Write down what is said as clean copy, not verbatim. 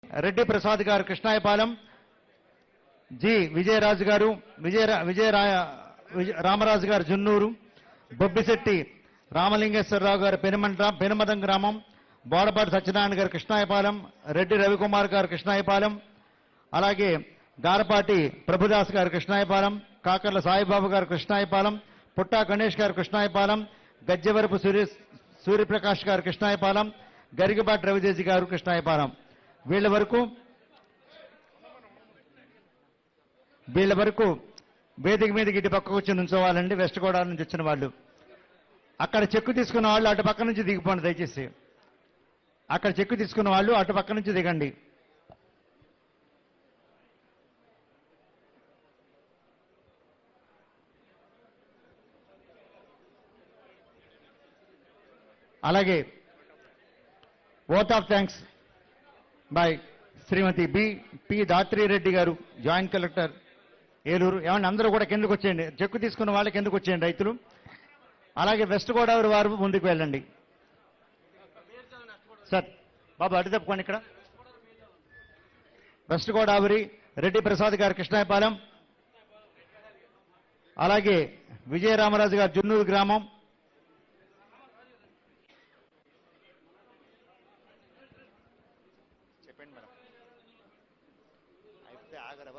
రెడ్డి ప్రసాద్ గారు కృష్ణాయపాలెం, జి విజయరాజు గారు రామరాజు గారు జున్నూరు, బొబ్బిశెట్టి రామలింగేశ్వరరావు గారు పెనుమదం గ్రామం, బోడపాటి సత్యనారాయణ గారు కృష్ణాయపాలెం, రెడ్డి రవికుమార్ గారు కృష్ణాయపాలెం, అలాగే గారపాటి ప్రభుదాస్ గారు కృష్ణాయపాలెం, కాకర్ల సాయిబాబు గారు కృష్ణాయపాలెం, పుట్టా గణేష్ గారు కృష్ణాయపాలెం, గజ్జెవరపు సూర్యప్రకాష్ గారు కృష్ణాయపాలెం, గరికపాటి రవితేజ గారు కృష్ణాయపాలెం. వీళ్ళ వరకు వేదిక మీదకి ఇటు పక్కకు వచ్చి నుంచోవాలండి. వెస్ట్ గోదావరి నుంచి వచ్చిన వాళ్ళు. అక్కడ చెక్కు తీసుకున్న వాళ్ళు అటు పక్క నుంచి దిగిపోండి దయచేసి. అక్కడ చెక్కు తీసుకున్న వాళ్ళు అటు పక్క నుంచి దిగండి. అలాగే oath of thanks by Srimati P Dhatri Reddy గారు, జాయింట్ కలెక్టర్ ఏలూరు. ఏమన్నా అందరూ కూడా కిందకు వచ్చేయండి. చెక్కు తీసుకున్న వాళ్ళకి కిందకు వచ్చేయండి రైతులు. అలాగే వెస్ట్ గోదావరి వారు ముందుకు వెళ్ళండి. సార్ బాబు అటు తప్పుకోండి. ఇక్కడ వెస్ట్ గోదావరి రెడ్డి ప్రసాద్ గారు కృష్ణాయపాలెం, అలాగే విజయరామరాజు గారు జున్నూరు గ్రామం, చెప్పండి మేడం.